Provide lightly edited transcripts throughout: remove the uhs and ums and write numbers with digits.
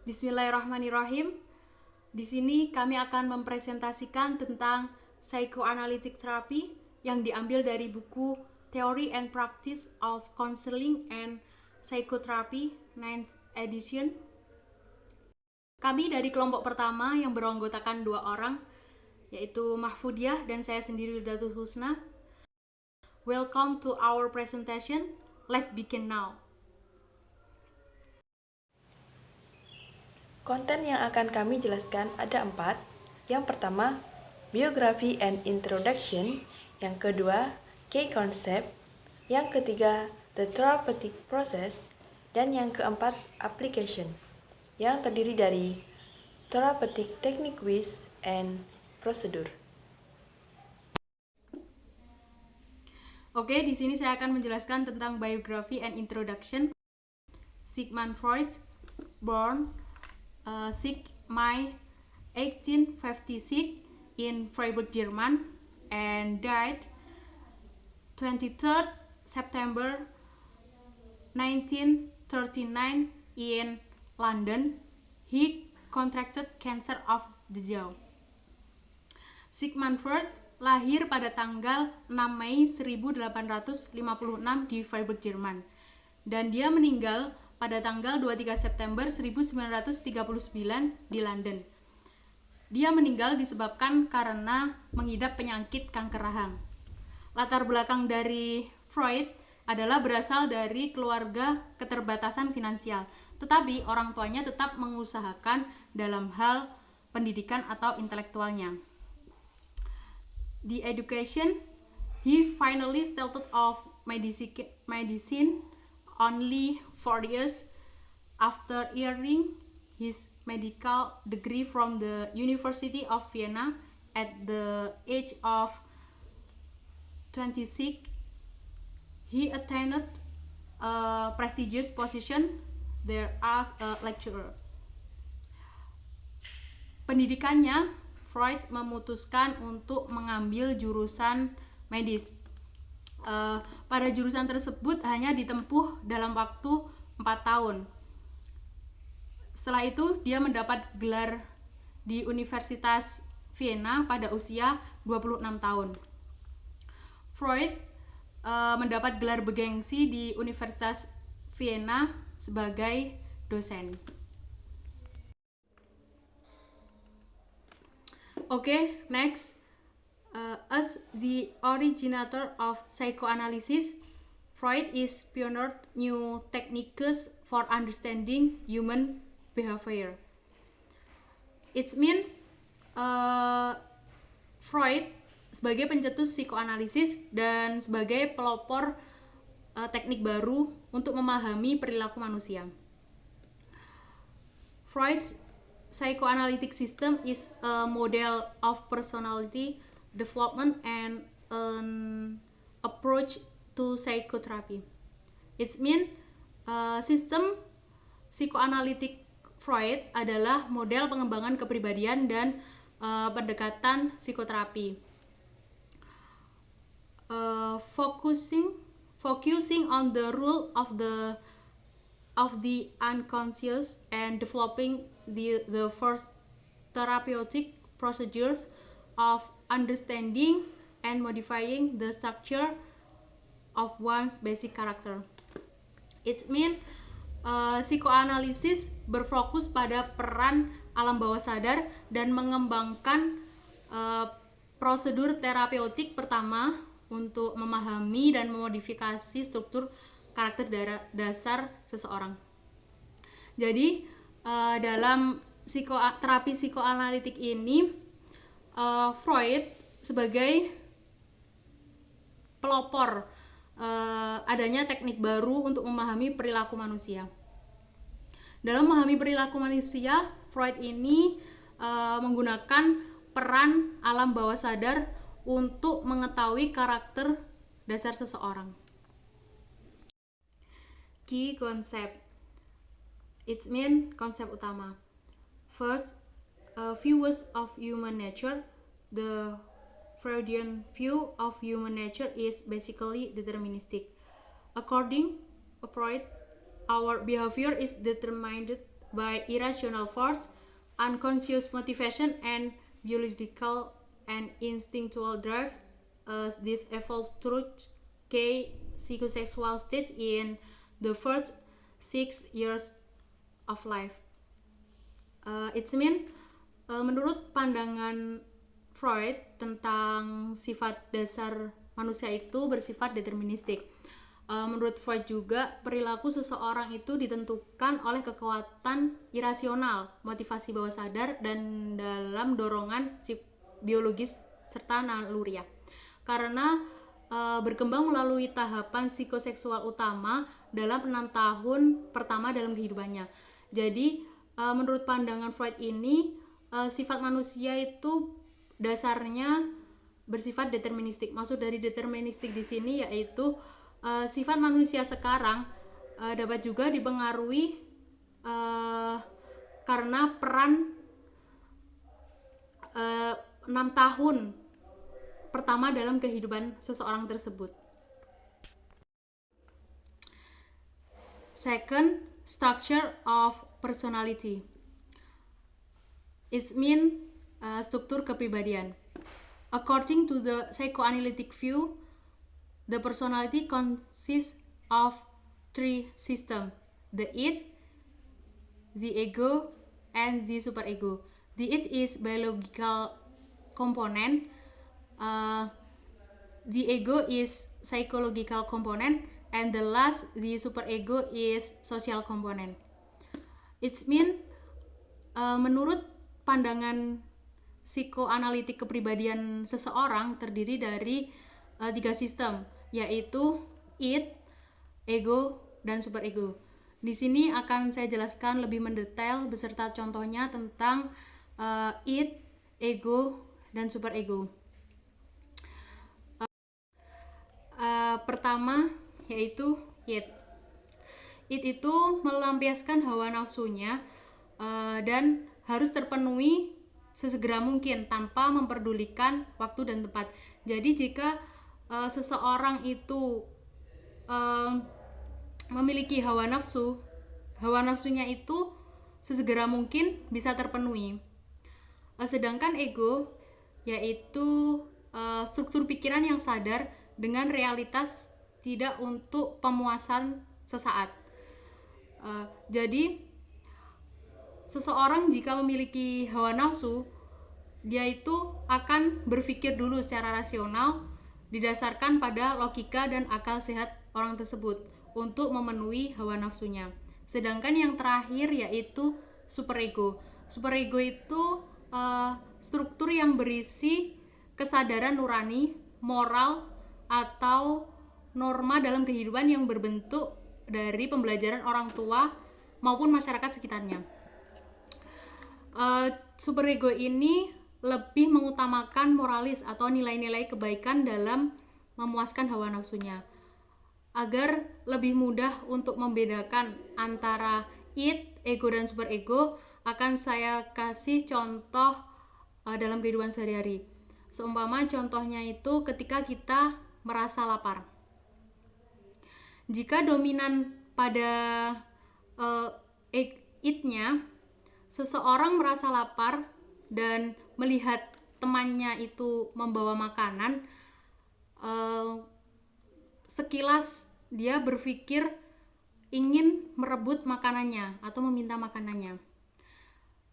Bismillahirrahmanirrahim. Di sini kami akan mempresentasikan tentang psychoanalytic therapy yang diambil dari buku Theory and Practice of Counseling and Psychotherapy 9th edition. Kami dari kelompok pertama yang beranggotakan 2 orang, yaitu Mahfudiah dan saya sendiri Datul Husna. Welcome to our presentation. Let's begin now. Konten yang akan kami jelaskan ada 4. Yang pertama, Biography and Introduction. Yang kedua, Key Concept. Yang ketiga, The Therapeutic Process. Dan yang keempat, Application, yang terdiri dari Therapeutic Techniques and Procedure. Oke, di sini saya akan menjelaskan tentang Biography and Introduction. Sigmund Freud, born 6 May 1856 in Freiburg, German, and died 23rd September 1939 in London. He contracted cancer of the jaw. Sigmund Freud lahir pada tanggal 6 Mei 1856 di Freiburg, Jerman, dan dia meninggal pada tanggal 23 September 1939 di London. Dia meninggal disebabkan karena mengidap penyakit kanker rahang. Latar belakang dari Freud adalah berasal dari keluarga keterbatasan finansial, tetapi orang tuanya tetap mengusahakan dalam hal pendidikan atau intelektualnya. The education, he finally started off medicine only 4 years after earning his medical degree from the University of Vienna at the age of 26. He attained a prestigious position there as a lecturer. Pendidikannya, Freud memutuskan untuk mengambil jurusan medis. Pada jurusan tersebut hanya ditempuh dalam waktu 4 tahun. Setelah itu dia mendapat gelar di Universitas Vienna pada usia 26 tahun. Freud mendapat gelar bergengsi di Universitas Vienna sebagai dosen. Okay, next. As the originator of psychoanalysis, Freud is pioneered new techniques for understanding human behavior. It means Freud sebagai pencetus psikoanalisis dan sebagai pelopor teknik baru untuk memahami perilaku manusia. Freud's psychoanalytic system is a model of personality development and an approach to psychotherapy. It means sistem psikoanalitik Freud adalah model pengembangan kepribadian dan pendekatan psikoterapi. Focusing on the role of the unconscious and developing the first therapeutic procedures of understanding and modifying the structure of one's basic character. It means psikoanalisis berfokus pada peran alam bawah sadar dan mengembangkan prosedur terapeutik pertama untuk memahami dan memodifikasi struktur karakter dasar seseorang. Jadi dalam terapi psikoanalitik ini, Freud sebagai pelopor adanya teknik baru untuk memahami perilaku manusia. Dalam memahami perilaku manusia, Freud ini menggunakan peran alam bawah sadar untuk mengetahui karakter dasar seseorang. Key concept. It means konsep utama. First, views of human nature. The Freudian view of human nature is basically deterministic. According to Freud, our behavior is determined by irrational force, unconscious motivation, and biological and instinctual drive. This evolved through K psychosexual stage in the first 6 years of life. It's mean menurut pandangan Freud tentang sifat dasar manusia itu bersifat deterministik. Menurut Freud juga perilaku seseorang itu ditentukan oleh kekuatan irasional, motivasi bawah sadar, dan dalam dorongan biologis serta naluriah. Karena berkembang melalui tahapan psikoseksual utama dalam 6 tahun pertama dalam kehidupannya. Jadi menurut pandangan Freud ini sifat manusia itu dasarnya bersifat deterministik. Maksud dari deterministik di sini yaitu sifat manusia sekarang dapat juga dipengaruhi karena peran 6 tahun pertama dalam kehidupan seseorang tersebut. Second, structure of personality. It means struktur kepribadian. According to the psychoanalytic view, the personality consists of 3 systems: the id, the ego, and the superego. The id is biological component. The ego is psychological component, and the last, the superego, is social component. It means menurut pandangan psikoanalitik kepribadian seseorang terdiri dari 3 sistem, yaitu id, ego, dan superego. Di sini akan saya jelaskan lebih mendetail beserta contohnya tentang id, ego, dan superego. Pertama yaitu id. Id itu melampiaskan hawa nafsunya dan harus terpenuhi sesegera mungkin tanpa memperdulikan waktu dan tempat. Jadi jika seseorang itu memiliki hawa nafsunya itu sesegera mungkin bisa terpenuhi. Sedangkan ego yaitu struktur pikiran yang sadar dengan realitas tidak untuk pemuasan sesaat. Jadi seseorang jika memiliki hawa nafsu, dia itu akan berpikir dulu secara rasional didasarkan pada logika dan akal sehat orang tersebut untuk memenuhi hawa nafsunya. Sedangkan yang terakhir yaitu superego. Superego itu struktur yang berisi kesadaran nurani, moral, atau norma dalam kehidupan yang berbentuk dari pembelajaran orang tua maupun masyarakat sekitarnya. Superego ini lebih mengutamakan moralis atau nilai-nilai kebaikan dalam memuaskan hawa nafsunya. Agar lebih mudah untuk membedakan antara id, ego, dan superego, akan saya kasih contoh dalam kehidupan sehari-hari. Seumpama contohnya itu ketika kita merasa lapar. Jika dominan pada id-nya, seseorang merasa lapar dan melihat temannya itu membawa makanan, sekilas dia berpikir ingin merebut makanannya atau meminta makanannya.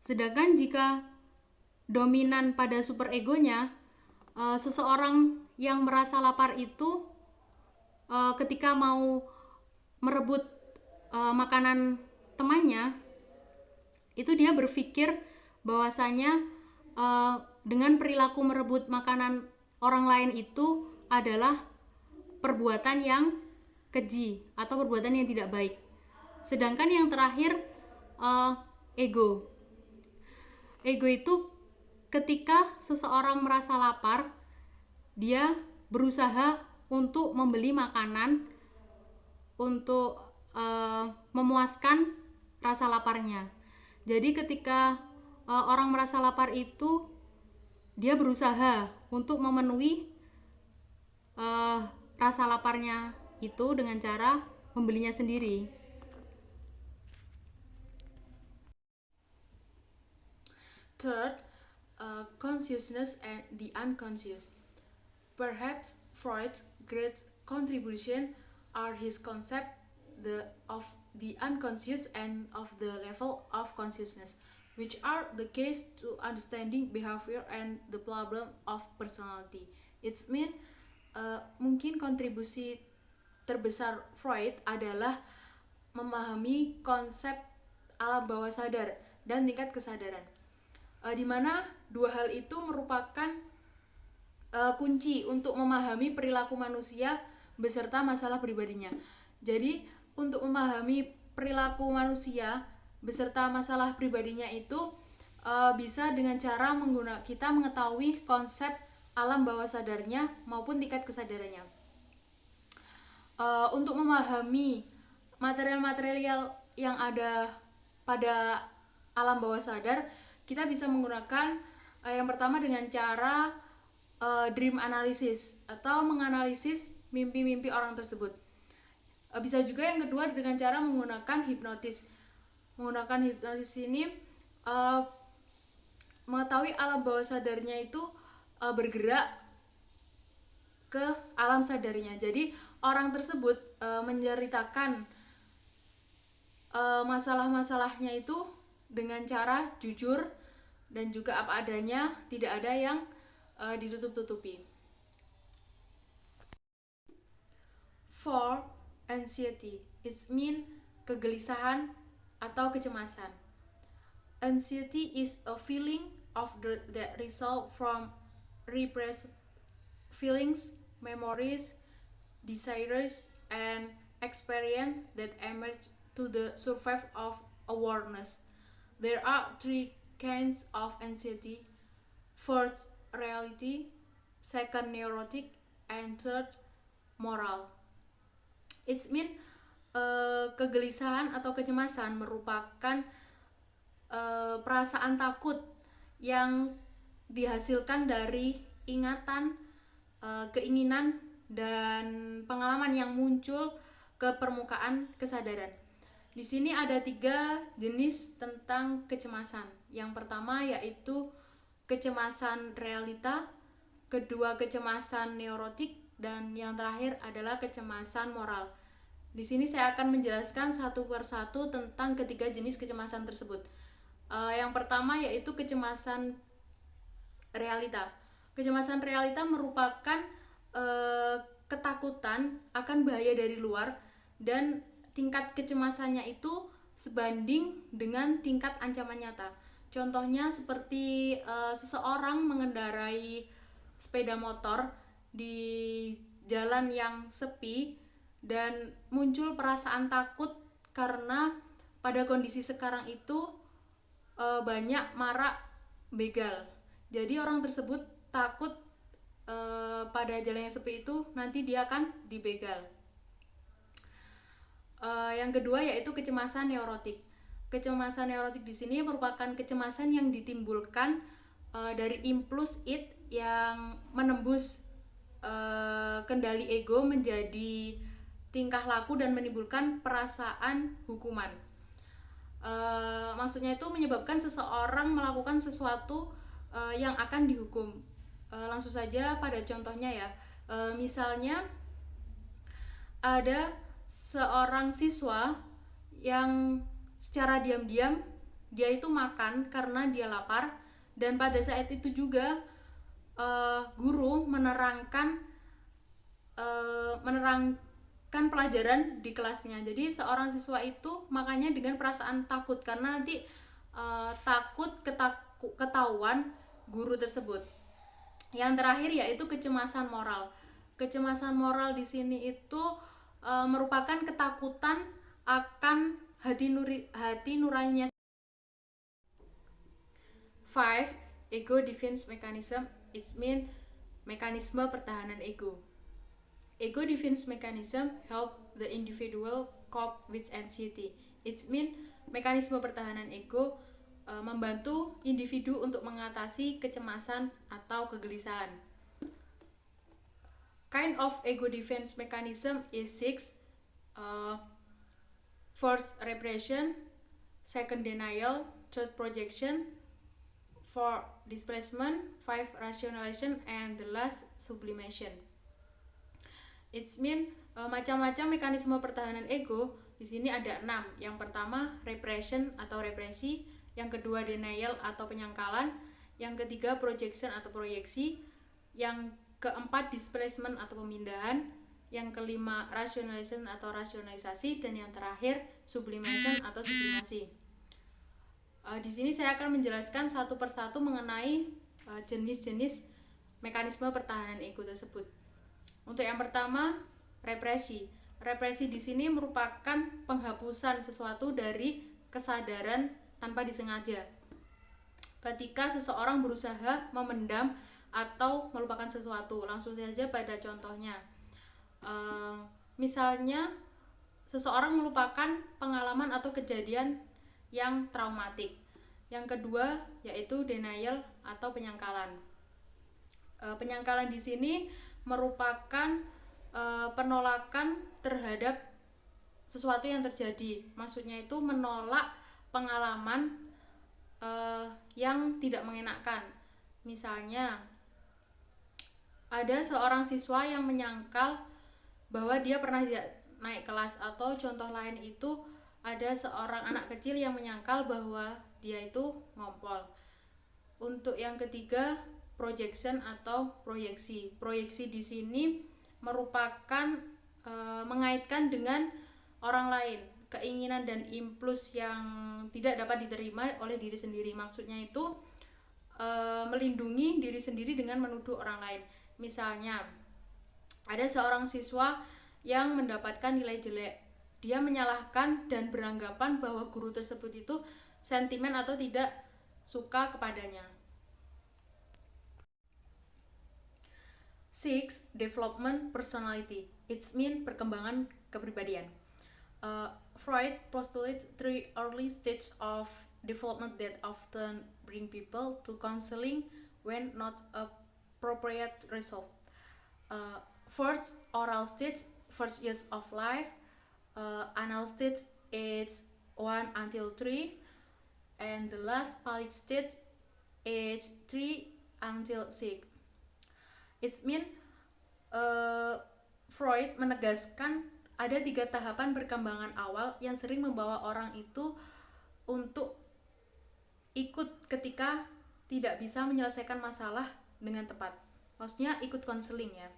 Sedangkan jika dominan pada superegonya, seseorang yang merasa lapar itu ketika mau merebut makanan temannya, itu dia berpikir bahwasanya dengan perilaku merebut makanan orang lain itu adalah perbuatan yang keji atau perbuatan yang tidak baik. Sedangkan yang terakhir ego. Ego itu ketika seseorang merasa lapar, dia berusaha untuk membeli makanan untuk memuaskan rasa laparnya. Jadi ketika orang merasa lapar itu, dia berusaha untuk memenuhi rasa laparnya itu dengan cara membelinya sendiri. Third, consciousness and the unconscious. Perhaps Freud's great contribution are his concept of the unconscious and of the level of consciousness, which are the keys to understanding behavior and the problem of personality. It's mean mungkin kontribusi terbesar Freud adalah memahami konsep alam bawah sadar dan tingkat kesadaran, di mana dua hal itu merupakan kunci untuk memahami perilaku manusia beserta masalah pribadinya. Jadi untuk memahami perilaku manusia beserta masalah pribadinya itu bisa dengan cara kita mengetahui konsep alam bawah sadarnya maupun tingkat kesadarannya. Untuk memahami material-material yang ada pada alam bawah sadar, kita bisa menggunakan yang pertama dengan cara dream analysis atau menganalisis mimpi-mimpi orang tersebut. Bisa juga yang kedua dengan cara menggunakan hipnotis. Menggunakan hipnotis ini mengetahui alam bawah sadarnya itu bergerak ke alam sadarnya. Jadi orang tersebut menceritakan masalah-masalahnya itu dengan cara jujur dan juga apa adanya, tidak ada yang ditutup-tutupi. For anxiety, it mean kegelisahan atau kecemasan. Anxiety is a feeling of that result from repressed feelings, memories, desires, and experience that emerge to the surface of awareness. There are three kinds of anxiety. First, reality. Second, neurotic. And third, moral. It means kegelisahan atau kecemasan merupakan perasaan takut yang dihasilkan dari ingatan, keinginan, dan pengalaman yang muncul ke permukaan kesadaran. Di sini ada 3 jenis tentang kecemasan. Yang pertama yaitu kecemasan realita, kedua kecemasan neurotik, dan yang terakhir adalah kecemasan moral. Di sini saya akan menjelaskan satu persatu tentang ketiga jenis kecemasan tersebut. Yang pertama yaitu kecemasan realita. Kecemasan realita merupakan ketakutan akan bahaya dari luar dan tingkat kecemasannya itu sebanding dengan tingkat ancaman nyata. Contohnya seperti seseorang mengendarai sepeda motor di jalan yang sepi dan muncul perasaan takut karena pada kondisi sekarang itu banyak marak begal. Jadi orang tersebut takut pada jalan yang sepi itu nanti dia akan dibegal. Yang kedua yaitu kecemasan neurotik. Kecemasan neurotik di sini merupakan kecemasan yang ditimbulkan dari impuls id yang menembus kendali ego menjadi tingkah laku dan menimbulkan perasaan hukuman. Maksudnya itu menyebabkan seseorang melakukan sesuatu yang akan dihukum. Langsung saja pada contohnya ya. Misalnya ada seorang siswa yang secara diam-diam dia itu makan karena dia lapar, dan pada saat itu juga guru menerangkan pelajaran di kelasnya. Jadi seorang siswa itu makannya dengan perasaan takut karena nanti takut ketahuan guru tersebut. Yang terakhir yaitu kecemasan moral. Kecemasan moral di sini itu merupakan ketakutan akan hati nuraninya. 5. Ego defense mechanism. It mean mekanisme pertahanan ego. Ego defense mechanism help the individual cope with anxiety. It mean mekanisme pertahanan ego membantu individu untuk mengatasi kecemasan atau kegelisahan. Kind of ego defense mechanism is 6. First, repression. Second, denial. Third, projection. 4 displacement, 5 rationalization, and the last sublimation. It's mean macam-macam mekanisme pertahanan ego. Di sini ada 6. Yang pertama repression atau represi, yang kedua denial atau penyangkalan, yang ketiga projection atau proyeksi, yang keempat displacement atau pemindahan, yang kelima rationalization atau rasionalisasi, dan yang terakhir sublimation atau sublimasi. Di sini saya akan menjelaskan satu persatu mengenai jenis-jenis mekanisme pertahanan ego tersebut. Untuk yang pertama, represi. Represi di sini merupakan penghapusan sesuatu dari kesadaran tanpa disengaja. Ketika seseorang berusaha memendam atau melupakan sesuatu, langsung saja pada contohnya. Misalnya, seseorang melupakan pengalaman atau kejadian yang traumatik. Yang kedua yaitu denial atau penyangkalan. Penyangkalan di sini merupakan penolakan terhadap sesuatu yang terjadi. Maksudnya itu menolak pengalaman yang tidak mengenakan. Misalnya ada seorang siswa yang menyangkal bahwa dia pernah tidak naik kelas, atau contoh lain itu ada seorang anak kecil yang menyangkal bahwa dia itu ngompol. Untuk yang ketiga, projection atau proyeksi. Proyeksi di sini merupakan mengaitkan dengan orang lain, keinginan dan impuls yang tidak dapat diterima oleh diri sendiri. Maksudnya itu melindungi diri sendiri dengan menuduh orang lain. Misalnya, ada seorang siswa yang mendapatkan nilai jelek. Dia menyalahkan dan beranggapan bahwa guru tersebut itu sentimen atau tidak suka kepadanya. 6. Development personality. It's mean perkembangan kepribadian. Freud postulates 3 early stages of development that often bring people to counseling when not appropriate result. First, oral stage, first years of life. Anal stage, age 1 until 3, and the last phallic stage, age 3 until 6. It mean Freud menegaskan ada 3 tahapan perkembangan awal yang sering membawa orang itu untuk ikut ketika tidak bisa menyelesaikan masalah dengan tepat. Maksudnya ikut konseling ya.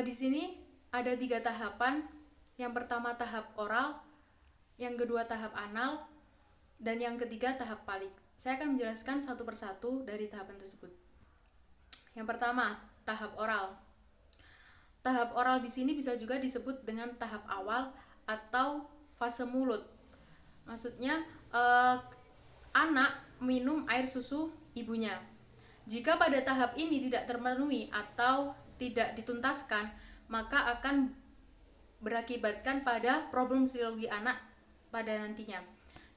Di sini ada 3 tahapan. Yang pertama tahap oral, yang kedua tahap anal, dan yang ketiga tahap phallic. Saya akan menjelaskan satu persatu dari tahapan tersebut. Yang pertama, tahap oral. Tahap oral di sini bisa juga disebut dengan tahap awal atau fase mulut. Maksudnya anak minum air susu ibunya. Jika pada tahap ini tidak terpenuhi atau tidak dituntaskan, maka akan berakibatkan pada problem psikologi anak pada nantinya,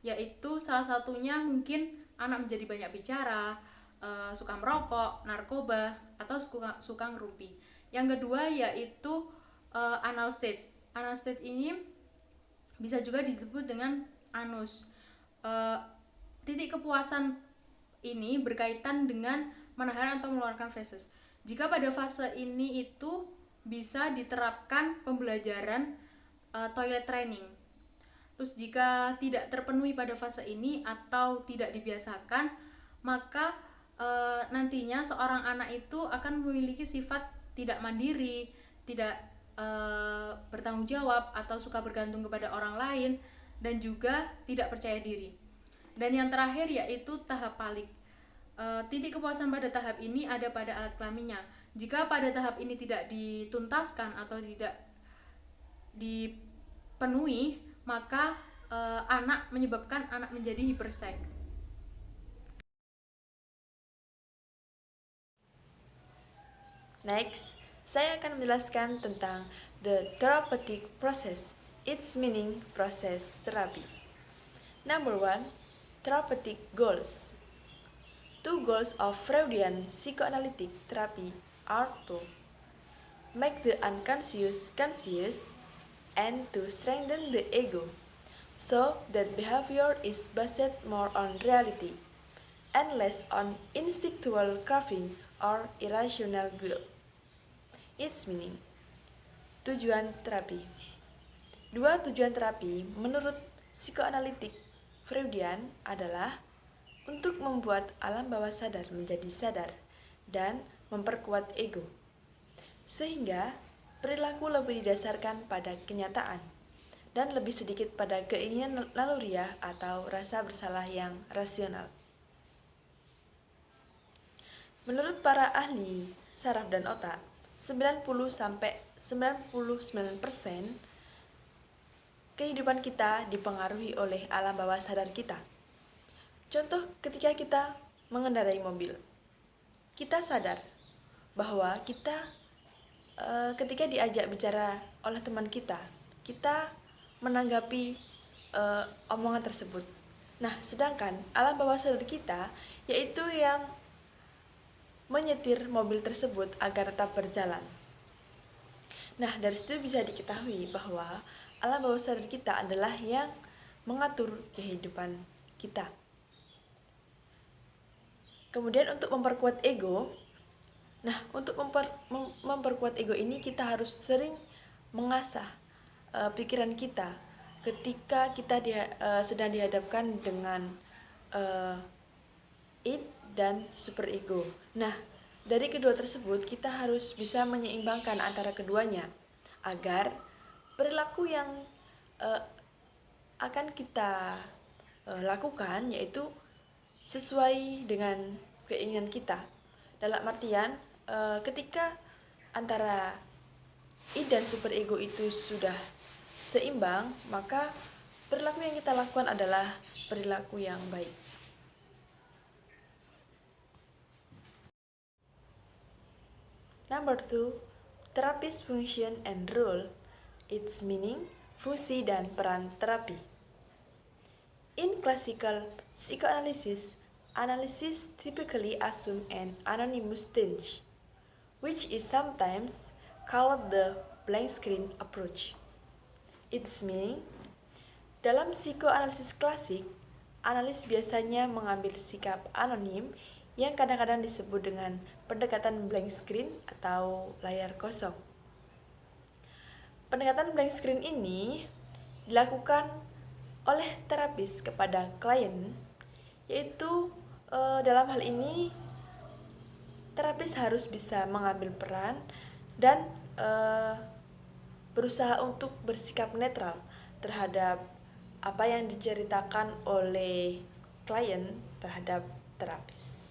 yaitu salah satunya mungkin anak menjadi banyak bicara, suka merokok, narkoba, atau suka ngerumpi. Yang kedua yaitu anal stage. Anal stage ini bisa juga disebut dengan anus. Titik kepuasan ini berkaitan dengan menahan atau mengeluarkan feses. Jika pada fase ini itu bisa diterapkan pembelajaran toilet training. Terus jika tidak terpenuhi pada fase ini atau tidak dibiasakan, maka nantinya seorang anak itu akan memiliki sifat tidak mandiri, tidak bertanggung jawab, atau suka bergantung kepada orang lain, dan juga tidak percaya diri. Dan yang terakhir yaitu tahap phallic. Titik kepuasan pada tahap ini ada pada alat kelaminnya. Jika pada tahap ini tidak dituntaskan atau tidak dipenuhi, maka menyebabkan anak menjadi hiperseks. Next, saya akan menjelaskan tentang the therapeutic process, its meaning, proses terapi. Number 1, therapeutic goals. 2 goals of Freudian psychoanalytic therapy are to make the unconscious conscious and to strengthen the ego, so that behavior is based more on reality. and less on instinctual craving or irrational guilt. Its meaning. Tujuan terapi. Dua tujuan terapi menurut psikoanalitik Freudian adalah untuk membuat alam bawah sadar menjadi sadar dan memperkuat ego, sehingga perilaku lebih didasarkan pada kenyataan dan lebih sedikit pada keinginan naluriah atau rasa bersalah yang rasional. Menurut para ahli saraf dan otak, 90-99% kehidupan kita dipengaruhi oleh alam bawah sadar kita. Contoh ketika kita mengendarai mobil, kita sadar bahwa kita ketika diajak bicara oleh teman kita menanggapi omongan tersebut. Nah, sedangkan alam bawah sadar kita yaitu yang menyetir mobil tersebut agar tetap berjalan. Nah, dari situ bisa diketahui bahwa alam bawah sadar kita adalah yang mengatur kehidupan kita. Kemudian untuk memperkuat ego, nah untuk memperkuat ego ini kita harus sering mengasah pikiran kita ketika kita sedang dihadapkan dengan id dan superego. Nah, dari kedua tersebut kita harus bisa menyeimbangkan antara keduanya agar perilaku yang akan kita lakukan yaitu sesuai dengan keinginan kita. Dalam artian ketika antara id dan superego itu sudah seimbang, maka perilaku yang kita lakukan adalah perilaku yang baik. Number 2, therapist function and role. Its meaning, fungsi dan peran terapi. In classical psychoanalysis, analysis typically assume an anonymous stage, which is sometimes called the blank screen approach. Its meaning, dalam psikoanalisis klasik, analis biasanya mengambil sikap anonim yang kadang-kadang disebut dengan pendekatan blank screen atau layar kosong. Pendekatan blank screen ini dilakukan oleh terapis kepada klien, yaitu dalam hal ini terapis harus bisa mengambil peran dan berusaha untuk bersikap netral terhadap apa yang diceritakan oleh klien terhadap terapis.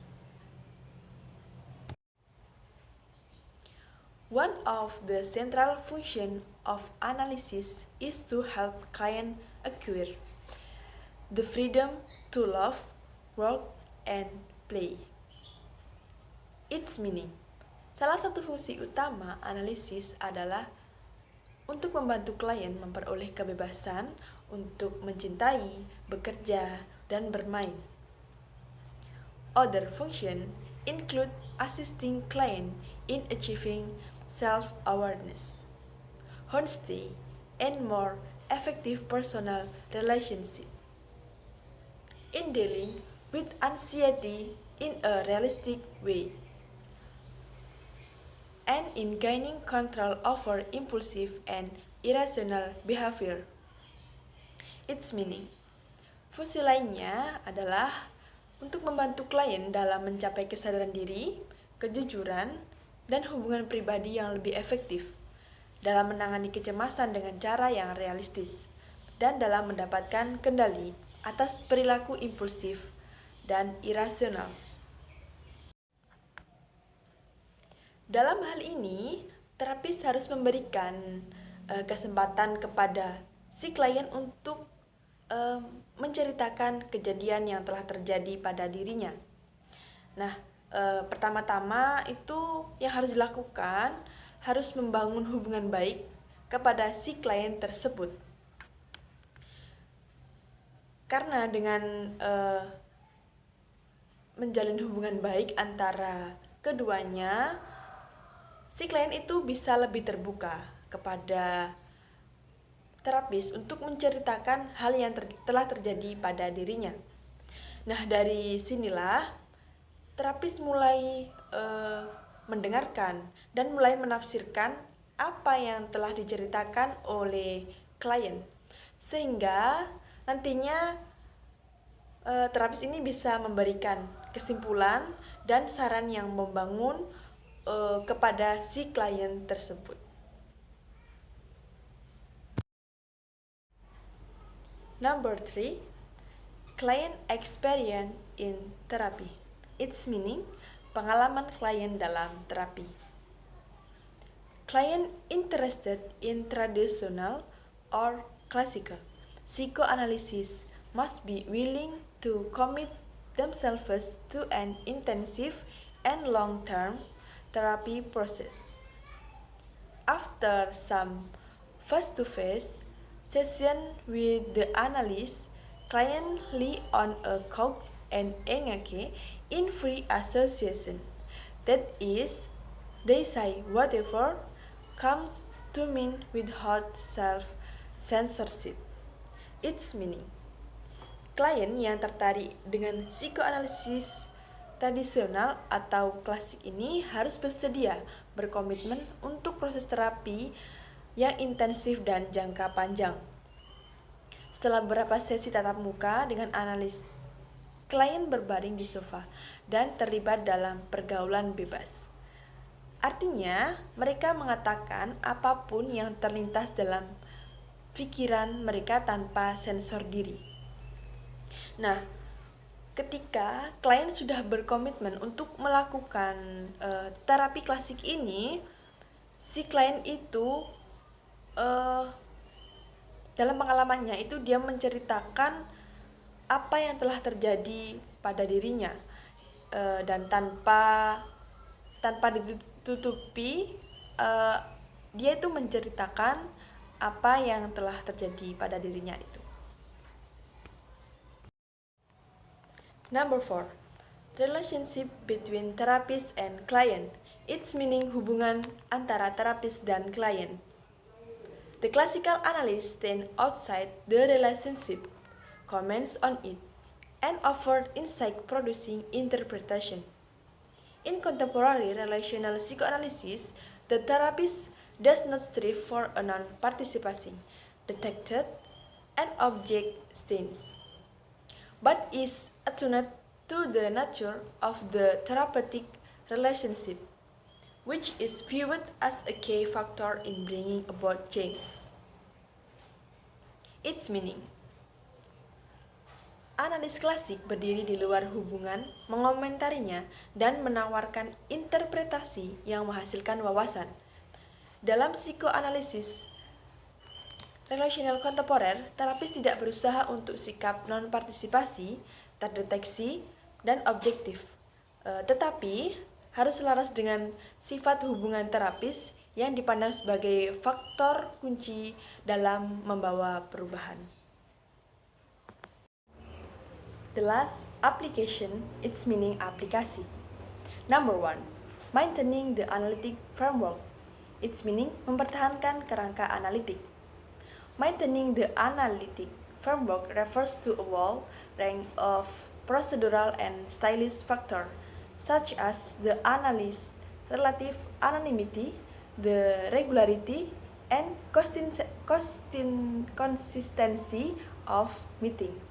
One of the central functions of analysis is to help client acquire the freedom to love, work, and play. Its meaning, salah satu fungsi utama analisis adalah untuk membantu klien memperoleh kebebasan untuk mencintai, bekerja, dan bermain. Other functions include assisting client in achieving self-awareness, honesty, and more effective personal relationship. In dealing with anxiety in a realistic way, and in gaining control over impulsive and irrational behavior. Its meaning, fungsi lainnya adalah untuk membantu klien dalam mencapai kesadaran diri, kejujuran, dan hubungan pribadi yang lebih efektif, dalam menangani kecemasan dengan cara yang realistis, dan dalam mendapatkan kendali atas perilaku impulsif dan irasional. Dalam hal ini, terapis harus memberikan kesempatan kepada si klien untuk menceritakan kejadian yang telah terjadi pada dirinya. Nah, pertama-tama itu yang harus dilakukan harus membangun hubungan baik kepada si klien tersebut. Karena dengan menjalin hubungan baik antara keduanya, si klien itu bisa lebih terbuka kepada terapis untuk menceritakan hal yang telah terjadi pada dirinya. Nah, dari sinilah terapis mulai mendengarkan dan mulai menafsirkan apa yang telah diceritakan oleh klien, sehingga nantinya terapis ini bisa memberikan kesimpulan dan saran yang membangun kepada si klien tersebut. Number 3, client experience in therapy. Its meaning, pengalaman klien dalam terapi. Client interested in traditional or classical psychoanalysis must be willing to commit themselves to an intensive and long-term therapy process. After some face-to-face session with the analyst, client lie on a couch and engage in free association. That is, they say whatever comes to mind without self-censorship. Its meaning, klien yang tertarik dengan psikoanalisis tradisional atau klasik ini harus bersedia berkomitmen untuk proses terapi yang intensif dan jangka panjang. Setelah beberapa sesi tatap muka dengan analis, klien berbaring di sofa dan terlibat dalam pergaulan bebas. Artinya, mereka mengatakan apapun yang terlintas dalam pikiran mereka tanpa sensor diri. Nah, ketika klien sudah berkomitmen untuk melakukan terapi klasik ini, si klien itu dalam pengalamannya itu dia menceritakan apa yang telah terjadi pada dirinya, dan tanpa ditutupi, dia itu menceritakan apa yang telah terjadi pada dirinya itu. Number 4, relationship between therapist and client. Its meaning, hubungan antara terapis dan klien. The classical analyst stand outside the relationship, comments on it, and offered insight producing interpretation. In contemporary relational psychoanalysis, the therapist does not strive for a non-participating, detected, and object stance, but is attuned to the nature of the therapeutic relationship, which is viewed as a key factor in bringing about change. Its meaning, analis klasik berdiri di luar hubungan, mengomentarinya, dan menawarkan interpretasi yang menghasilkan wawasan. Dalam psikoanalisis relasional kontemporer, terapis tidak berusaha untuk sikap non-partisipasi, terdeteksi, dan objektif, tetapi harus selaras dengan sifat hubungan terapis yang dipandang sebagai faktor kunci dalam membawa perubahan. The last, application, its meaning aplikasi. Number 1, maintaining the analytic framework. Its meaning, mempertahankan kerangka analitik. Maintaining the analytic framework refers to a wide range of procedural and stylist factors, such as the analyst's relative anonymity, the regularity, and consistency of meetings,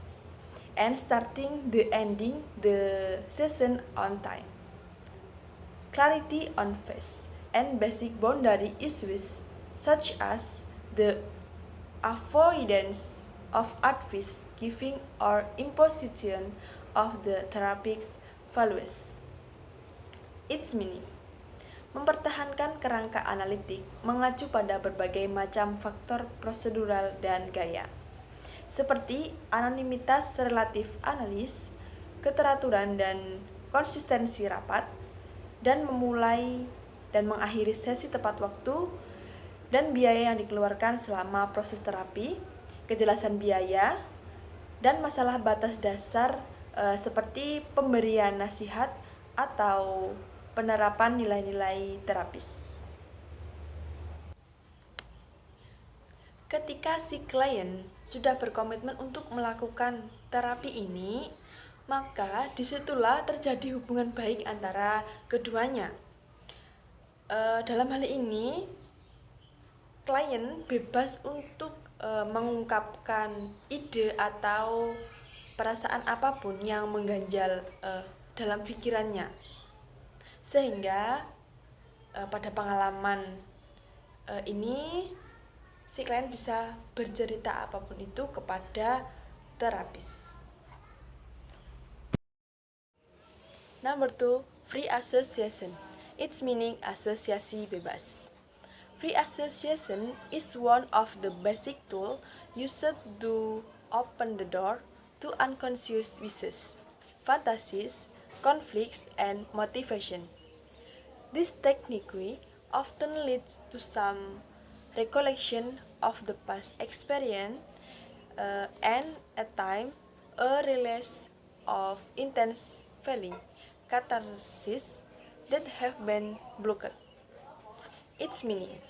and starting the ending the session on time. Clarity on phase and basic boundary issues, such as the avoidance of advice giving or imposition of the therapist's values. Its meaning, mempertahankan kerangka analitik mengacu pada berbagai macam faktor prosedural dan gaya, seperti anonimitas relatif analis, keteraturan dan konsistensi rapat, dan memulai dan mengakhiri sesi tepat waktu, dan biaya yang dikeluarkan selama proses terapi, kejelasan biaya, dan masalah batas dasar seperti pemberian nasihat atau penerapan nilai-nilai terapis. Ketika si klien sudah berkomitmen untuk melakukan terapi ini, maka disitulah terjadi hubungan baik antara keduanya. Dalam hal ini, klien bebas untuk mengungkapkan ide atau perasaan apapun yang mengganjal dalam pikirannya, sehingga pada pengalaman ini si klien bisa bercerita apapun itu kepada terapis. Number 2, free association. Its meaning asosiasi bebas. Free association is one of the basic tools used to open the door to unconscious wishes, fantasies, conflicts, and motivation. This technique often leads to some recollection of the past experience and at times a release of intense feeling, catharsis that have been blocked. Its meaning.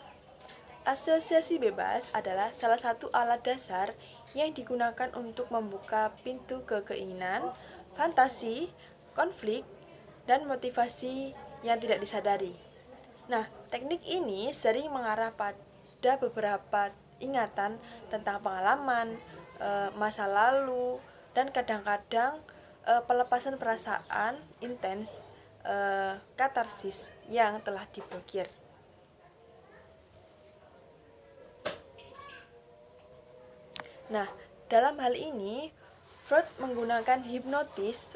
Asosiasi bebas adalah salah satu alat dasar yang digunakan untuk membuka pintu ke keinginan, fantasi, konflik, dan motivasi yang tidak disadari. Nah, teknik ini sering mengarah pada beberapa ingatan tentang pengalaman, masa lalu, dan kadang-kadang pelepasan perasaan intens, katarsis yang telah diblokir. Nah, dalam hal ini, Freud menggunakan hipnotis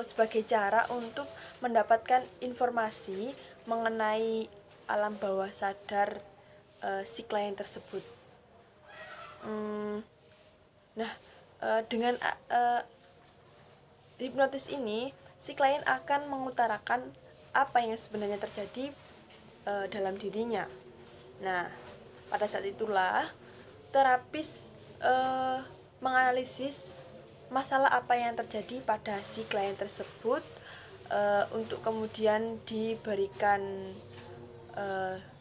sebagai cara untuk mendapatkan informasi mengenai alam bawah sadar si klien tersebut. Dengan hipnotis ini, si klien akan mengutarakan apa yang sebenarnya terjadi dalam dirinya. Nah, pada saat itulah terapis menganalisis masalah apa yang terjadi pada si klien tersebut untuk kemudian diberikan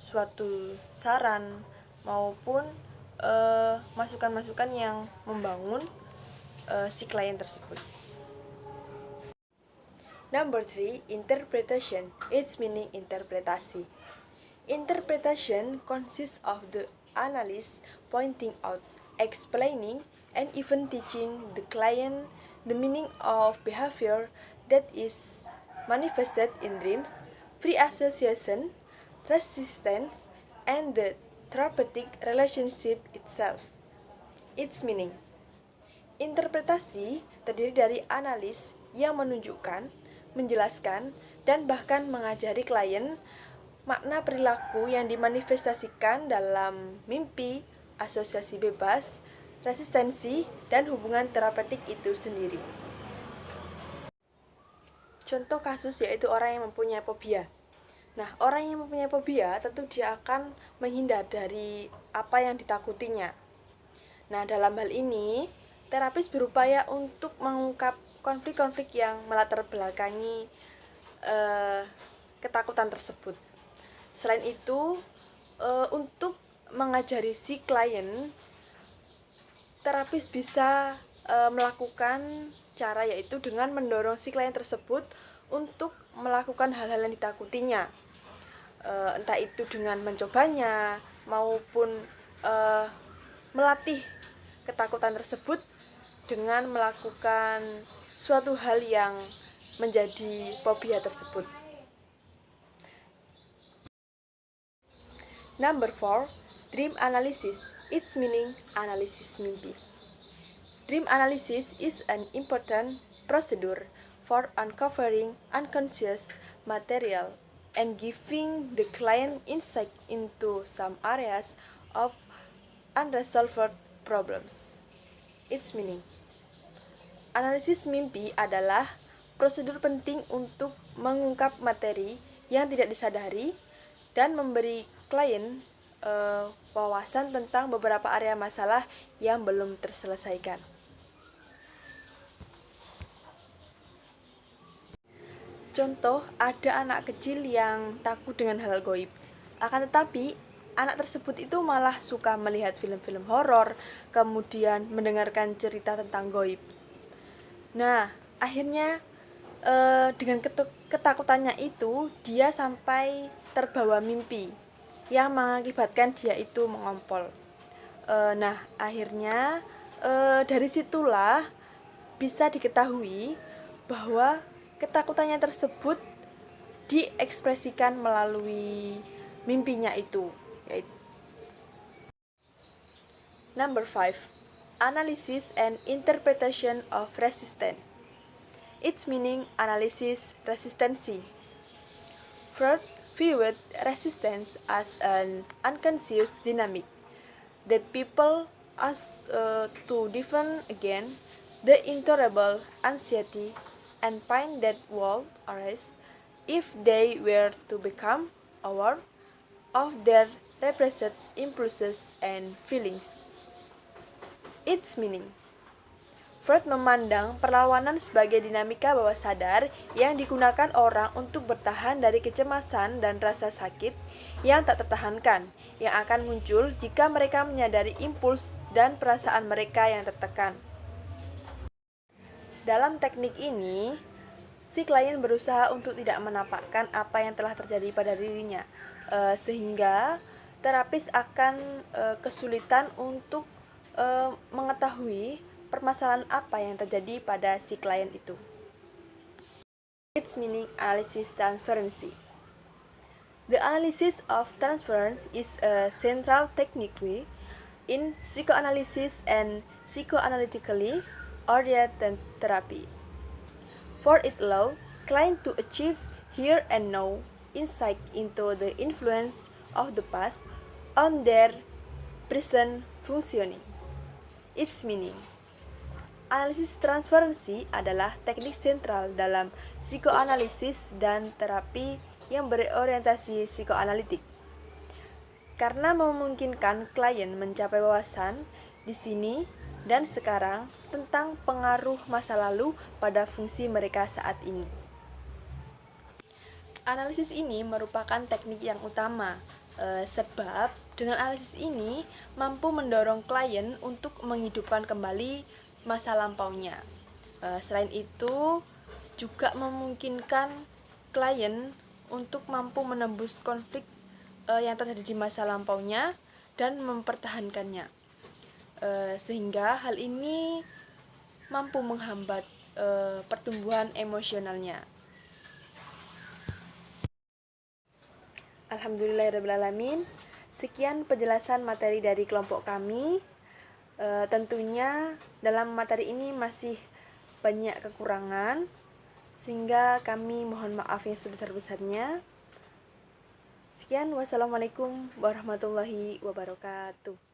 suatu saran maupun masukan-masukan yang membangun si klien tersebut. Number 3, interpretation. Its meaning interpretasi. Interpretation consists of the analyst pointing out, explaining, and even teaching the client the meaning of behavior that is manifested in dreams, free association, resistance, and the therapeutic relationship itself. Its meaning. Interpretasi terdiri dari analis yang menunjukkan, menjelaskan, dan bahkan mengajari klien makna perilaku yang dimanifestasikan dalam mimpi, asosiasi bebas, resistensi, dan hubungan terapeutik itu sendiri. Contoh kasus yaitu orang yang mempunyai fobia. Nah, orang yang mempunyai fobia tentu dia akan menghindar dari apa yang ditakutinya. Nah, dalam hal ini, terapis berupaya untuk mengungkap konflik-konflik yang melatar belakangi ketakutan tersebut. Selain itu, untuk mengajari si klien, terapis bisa melakukan cara yaitu dengan mendorong si klien tersebut untuk melakukan hal-hal yang ditakutinya, entah itu dengan mencobanya maupun melatih ketakutan tersebut dengan melakukan suatu hal yang menjadi fobia tersebut. Number 4, dream analysis. Its meaning analisis mimpi. Dream analysis is an important procedure for uncovering unconscious material and giving the client insight into some areas of unresolved problems. Its meaning. Analisis mimpi adalah prosedur penting untuk mengungkap materi yang tidak disadari dan memberi klien wawasan tentang beberapa area masalah yang belum terselesaikan. Contoh, ada anak kecil yang takut dengan hal gaib. Akan tetapi, anak tersebut itu malah suka melihat film-film horor, kemudian mendengarkan cerita tentang gaib. Nah, akhirnya dengan ketakutannya itu dia sampai terbawa mimpi yang mengakibatkan dia itu mengompol. Nah, akhirnya dari situlah bisa diketahui bahwa ketakutannya tersebut diekspresikan melalui mimpinya itu. Number 5. Analysis and interpretation of resistance. Its meaning, analysis, resistancy. Freud viewed resistance as an unconscious dynamic that people ask to defend against the intolerable anxiety and find that would arise if they were to become aware of their repressed impulses and feelings. Its meaning. Freud memandang perlawanan sebagai dinamika bawah sadar yang digunakan orang untuk bertahan dari kecemasan dan rasa sakit yang tak tertahankan, yang akan muncul jika mereka menyadari impuls dan perasaan mereka yang tertekan. Dalam teknik ini, si klien berusaha untuk tidak menampakkan apa yang telah terjadi pada dirinya, sehingga terapis akan kesulitan untuk mengetahui permasalahan apa yang terjadi pada si klien itu. Its meaning, analysis transferency. The analysis of transference is a central technique in psychoanalysis and psychoanalytically oriented therapy. For it allows clients to achieve here and now insight into the influence of the past on their present functioning. Its meaning. Analisis transferensi adalah teknik sentral dalam psikoanalisis dan terapi yang berorientasi psikoanalitik. Karena memungkinkan klien mencapai wawasan di sini dan sekarang tentang pengaruh masa lalu pada fungsi mereka saat ini. Analisis ini merupakan teknik yang utama, sebab dengan analisis ini mampu mendorong klien untuk menghidupkan kembali masa lampaunya. Selain itu, juga memungkinkan klien untuk mampu menembus konflik yang terjadi di masa lampaunya dan mempertahankannya. Sehingga hal ini mampu menghambat pertumbuhan emosionalnya. Alhamdulillahirrahmanirrahim. Sekian penjelasan materi dari kelompok kami. Tentunya dalam materi ini masih banyak kekurangan, sehingga kami mohon maaf yang sebesar-besarnya. Sekian, wassalamualaikum warahmatullahi wabarakatuh.